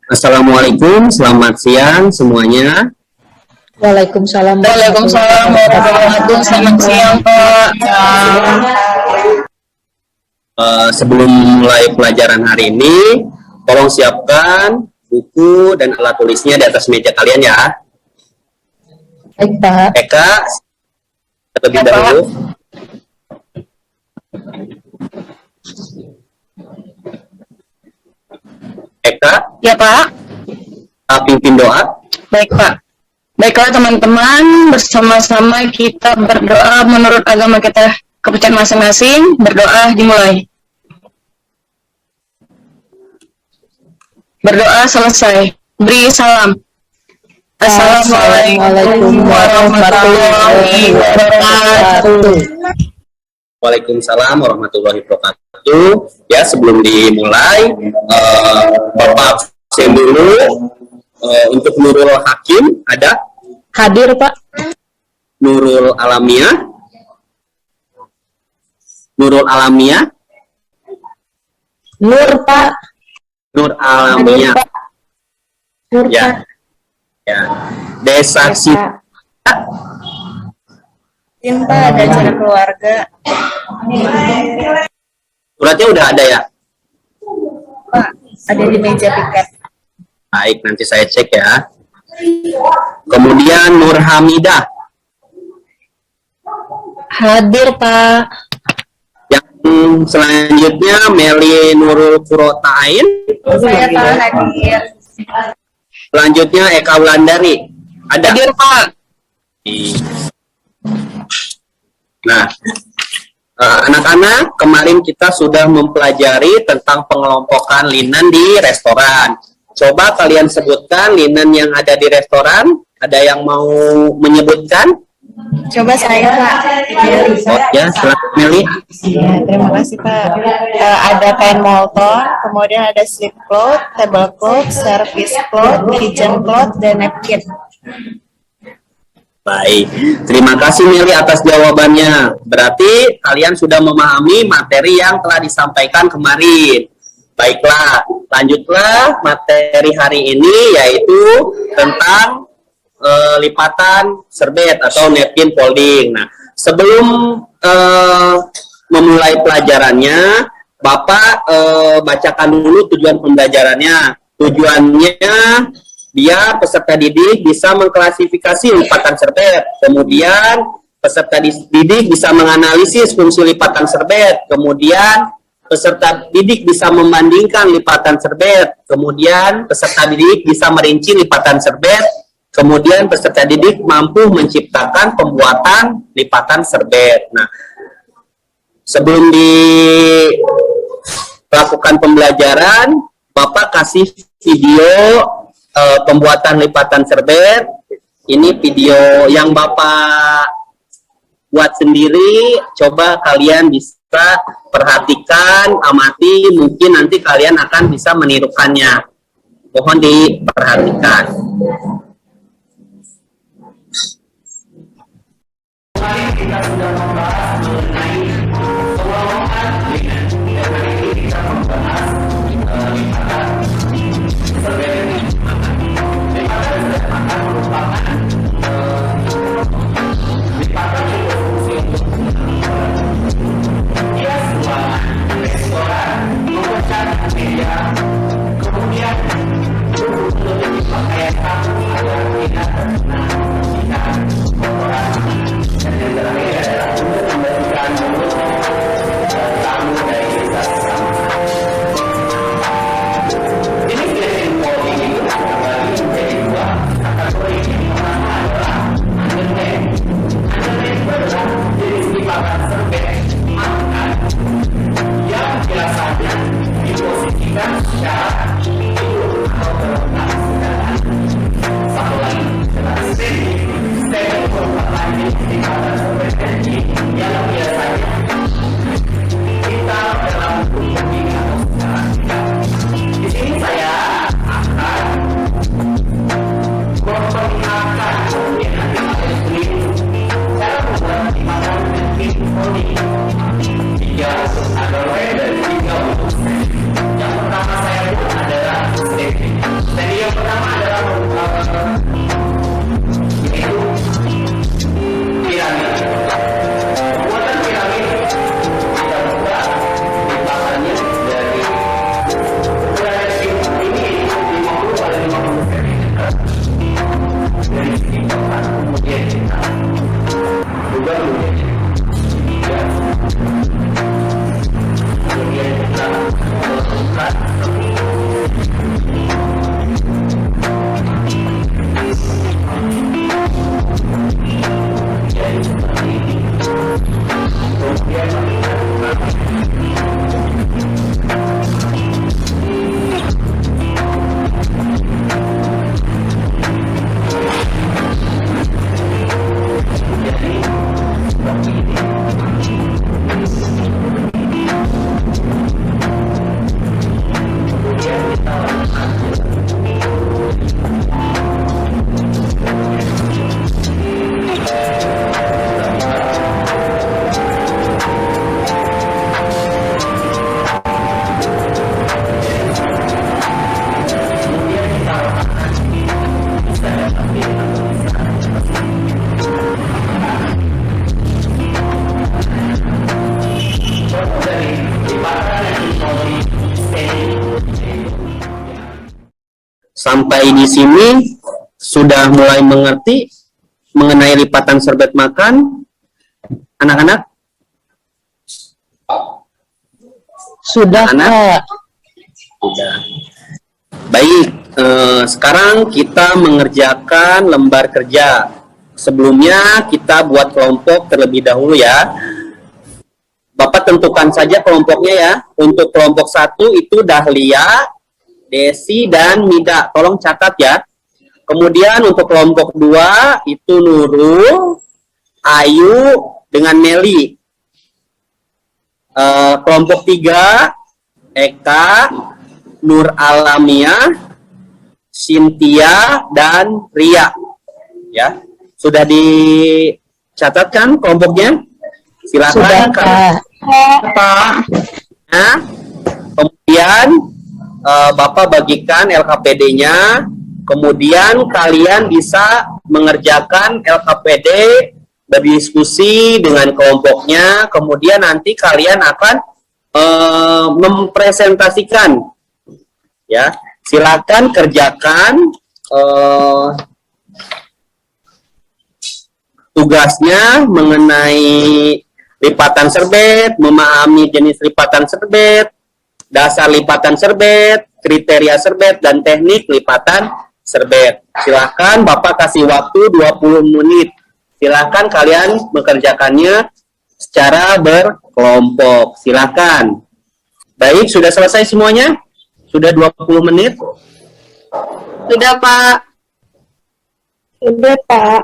Assalamualaikum, selamat siang semuanya. Waalaikumsalam. Waalaikumsalam warahmatullahi wabarakatuh. Selamat siang, Pak. Sebelum mulai pelajaran hari ini, tolong siapkan buku dan alat tulisnya di atas meja kalian ya. Baik, Pak. Eka, terlebih Ya, dahulu. Eka, Ya, Pak. pimpin doa. Baik, Pak. Baiklah teman-teman, bersama-sama kita berdoa menurut agama kita kepercayaan masing-masing. Berdoa dimulai. Berdoa selesai. Beri salam. Assalamualaikum warahmatullahi wabarakatuh. Waalaikumsalam warahmatullahi wabarakatuh. Ya, sebelum dimulai, Bapak absen dulu. Untuk Nurul Hakim ada? Hadir, Pak. Nurul Alamiah. Nurul Alamiah. Nur, Pak. Nur Alamiah. Hadir, Pak. Nur, Ya. Pak. Ya. Desa Sita. Pak, ada acara keluarga. Suratnya udah ada ya? Pak, ada di meja piket. Baik, nanti saya cek ya. Kemudian Nur Hamidah. Hadir, Pak. Yang selanjutnya Meli Nurul Kurotain. Saya Pak hadir. Selanjutnya Eka Wulandari. Ada? Hadir, Pak. Nah, anak-anak, kemarin kita sudah mempelajari tentang pengelompokan linen di restoran. Coba kalian sebutkan linen yang ada di restoran. Ada yang mau menyebutkan? Coba saya, Pak. Oh, ya, silakan Meli. Ya, terima kasih Pak. Ada kain molton, kemudian ada slip cloth, tablecloth, service cloth, kitchen cloth, dan napkin. Baik, terima kasih Meli atas jawabannya. Berarti kalian sudah memahami materi yang telah disampaikan kemarin. Baiklah, lanjutlah materi hari ini, yaitu tentang lipatan serbet atau napkin folding. Nah, sebelum memulai pelajarannya, Bapak bacakan dulu tujuan pembelajarannya. Tujuannya, biar peserta didik bisa mengklasifikasi lipatan serbet. Kemudian, peserta didik bisa menganalisis fungsi lipatan serbet. Kemudian, peserta didik bisa membandingkan lipatan serbet. Kemudian, peserta didik bisa merinci lipatan serbet. Kemudian peserta didik mampu menciptakan pembuatan lipatan serbet. Nah, sebelum dilakukan pembelajaran, Bapak kasih video pembuatan lipatan serbet. Ini video yang Bapak buat sendiri. Coba kalian bisa perhatikan, amati, mungkin nanti kalian akan bisa menirukannya. Mohon diperhatikan. Kita sudah membahas mengenai pengelompokan linen, dan hari ini kita membahas lipatan serbet. Lipatan serbet merupakan lipatan yang berfungsi untuk hias ruangan, restoran, memecah meja, kemudian menutupi pakaian kamu agar tidak terkena kotoran. Dan yang terakhir adalah untuk memberikan Sampai di sini sudah mulai mengerti mengenai lipatan serbet makan, anak-anak? Sudah, Anak? Pak. Sudah. Baik, sekarang kita mengerjakan lembar kerja. Sebelumnya kita buat kelompok terlebih dahulu ya. Bapak tentukan saja kelompoknya ya. Untuk kelompok 1 itu Dahlia, Desi, dan Mida. Tolong catat ya. Kemudian untuk kelompok 2 itu Nurul, Ayu, dengan Meli. Kelompok 3 Eka, Nur Alamia, Cynthia, dan Ria. Ya, sudah dicatatkan kelompoknya? Silakan. Sudah, Pak. Pak. Nah, kemudian Bapak bagikan LKPD-nya, kemudian kalian bisa mengerjakan LKPD, berdiskusi dengan kelompoknya, kemudian nanti kalian akan mempresentasikan. Ya, silakan kerjakan tugasnya mengenai lipatan serbet, memahami jenis lipatan serbet, dasar lipatan serbet, kriteria serbet, dan teknik lipatan serbet. Silakan Bapak kasih waktu 20 menit. Silakan kalian mengerjakannya secara berkelompok. Silakan. Baik, sudah selesai semuanya? Sudah 20 menit? Sudah, Pak. Sudah, Pak.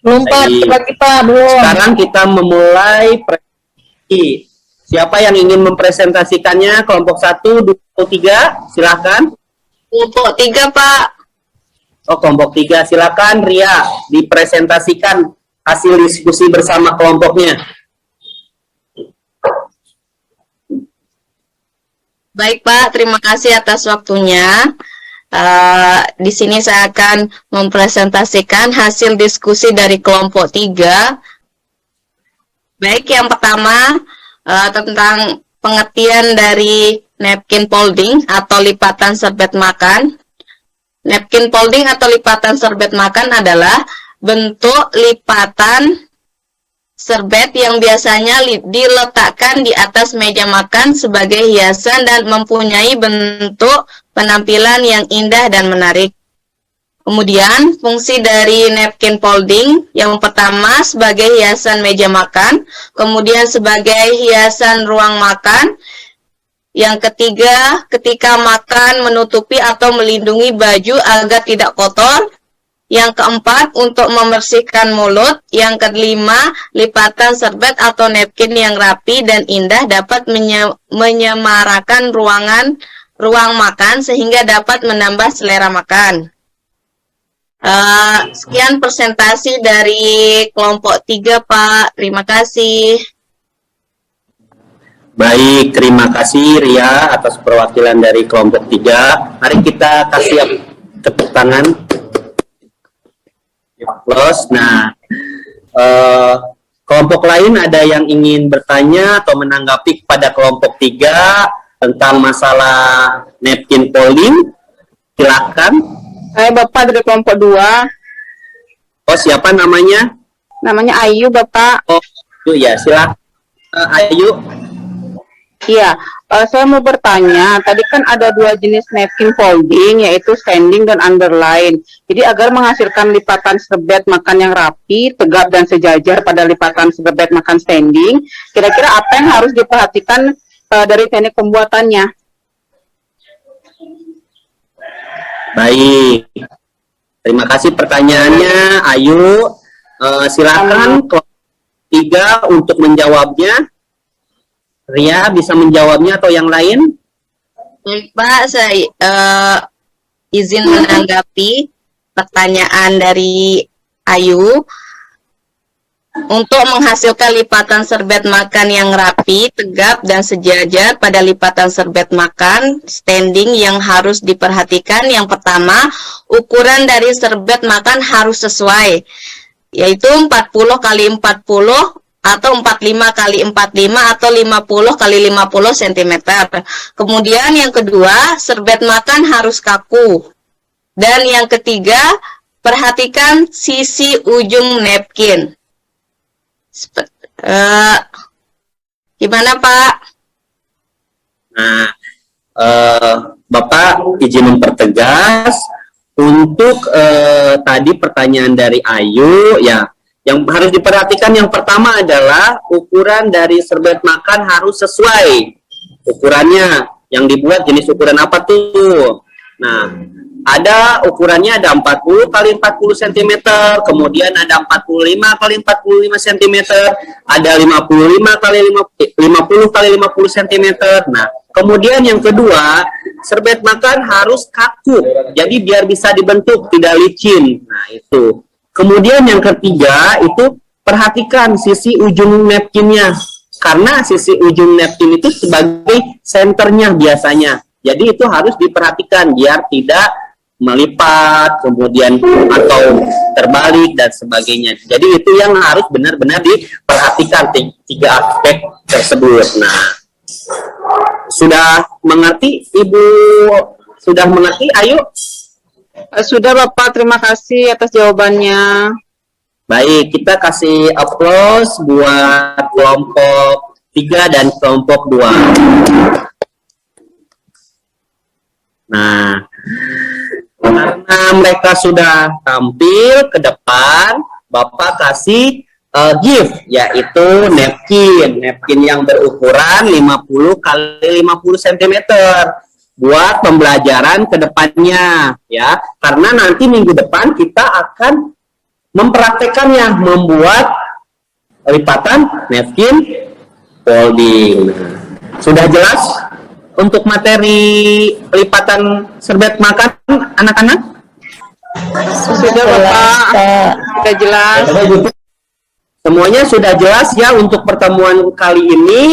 Belum, Pak. Baik. Lagi, Pak. Belum. Sekarang kita memulai presentasi. Siapa yang ingin mempresentasikannya? Kelompok 1, 2, 3, silakan. Kelompok 3, Pak. Oh, kelompok 3, silakan Ria dipresentasikan hasil diskusi bersama kelompoknya. Baik, Pak. Terima kasih atas waktunya. Di sini saya akan mempresentasikan hasil diskusi dari kelompok 3. Baik, yang pertama tentang pengertian dari napkin folding atau lipatan serbet makan. Napkin folding atau lipatan serbet makan adalah bentuk lipatan serbet yang biasanya diletakkan di atas meja makan sebagai hiasan dan mempunyai bentuk penampilan yang indah dan menarik. Kemudian, fungsi dari napkin folding yang pertama sebagai hiasan meja makan, kemudian sebagai hiasan ruang makan. Yang ketiga, ketika makan menutupi atau melindungi baju agar tidak kotor. Yang keempat, untuk membersihkan mulut. Yang kelima, lipatan serbet atau napkin yang rapi dan indah dapat menyemarakan ruang makan sehingga dapat menambah selera makan. Sekian presentasi dari kelompok 3, Pak. Terima kasih. Baik, terima kasih Ria atas perwakilan dari kelompok 3. Mari kita kasih tepuk tangan. Close. Nah, kelompok lain ada yang ingin bertanya atau menanggapi kepada kelompok 3 tentang masalah napkin folding? Silakan. Saya Bapak dari kelompok 2. Oh, siapa namanya? Namanya Ayu, Bapak. Oh, itu ya, silakan. Ayu. Iya, saya mau bertanya, tadi kan ada 2 jenis napkin folding, yaitu standing dan underline. Jadi agar menghasilkan lipatan serbet makan yang rapi, tegap, dan sejajar pada lipatan serbet makan standing, kira-kira apa yang harus diperhatikan dari teknik pembuatannya? Baik. Terima kasih pertanyaannya, Ayu. Silakan kelompok 3 untuk menjawabnya. Ria bisa menjawabnya atau yang lain? Baik, Pak, saya izin menanggapi pertanyaan dari Ayu. Untuk menghasilkan lipatan serbet makan yang rapi, tegap, dan sejajar pada lipatan serbet makan standing yang harus diperhatikan, yang pertama, ukuran dari serbet makan harus sesuai, yaitu 40 x 40 atau 45 kali 45 atau 50 kali 50 cm. Kemudian yang kedua, serbet makan harus kaku. Dan yang ketiga, perhatikan sisi ujung napkin. Gimana Pak? Nah, Bapak izin mempertegas untuk tadi pertanyaan dari Ayu, ya, yang harus diperhatikan yang pertama adalah ukuran dari serbet makan harus sesuai ukurannya. Yang dibuat jenis ukuran apa tuh? Nah, ada ukurannya ada 40 kali 40 cm, kemudian ada 45 kali 45 cm, ada 55 kali 50 kali 50 cm. Nah, kemudian yang kedua, serbet makan harus kaku. Jadi biar bisa dibentuk, tidak licin. Nah, itu. Kemudian yang ketiga itu perhatikan sisi ujung napkinnya. Karena sisi ujung napkin itu sebagai senternya biasanya. Jadi itu harus diperhatikan biar tidak melipat, kemudian atau terbalik dan sebagainya. Jadi itu yang harus benar-benar diperhatikan tiga aspek tersebut. Nah, sudah mengerti Ibu? Sudah mengerti? Ayo. Sudah Bapak, terima kasih atas jawabannya. Baik, kita kasih aplaus buat kelompok 3 dan kelompok 2. Nah, karena mereka sudah tampil ke depan, Bapak kasih gift, yaitu napkin yang berukuran 50 kali 50 cm buat pembelajaran ke depannya, ya. Karena nanti minggu depan kita akan mempraktekannya, membuat lipatan napkin folding. Sudah jelas untuk materi lipatan serbet makan anak-anak? Sudah Bapak, sudah jelas. Semuanya sudah jelas ya untuk pertemuan kali ini.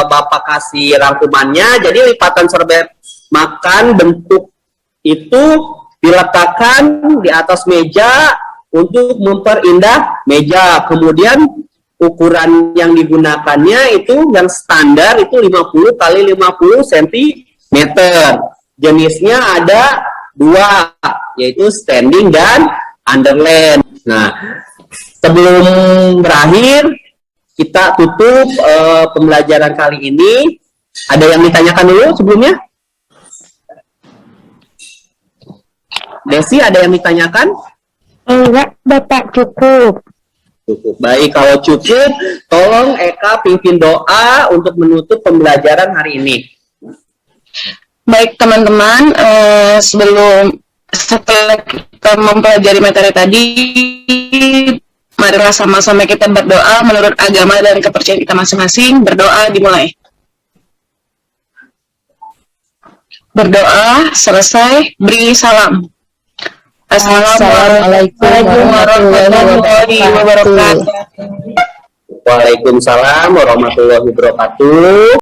Bapak kasih rangkumannya. Jadi lipatan serbet makan bentuk itu diletakkan di atas meja untuk memperindah meja. Kemudian ukuran yang digunakannya itu yang standar itu 50 kali 50 cm. Jenisnya ada 2, yaitu standing dan underline. Nah, sebelum berakhir kita tutup pembelajaran kali ini. Ada yang ditanyakan dulu sebelumnya? Desi, ada yang ditanyakan? Enggak, Bapak, cukup. Cukup. Baik, kalau cukup, tolong Eka pimpin doa untuk menutup pembelajaran hari ini. Baik teman-teman, setelah kita mempelajari materi tadi, marilah sama-sama kita berdoa menurut agama dan kepercayaan kita masing-masing. Berdoa dimulai. Berdoa selesai, beri salam. Assalamualaikum warahmatullahi wabarakatuh. Waalaikumsalam warahmatullahi wabarakatuh.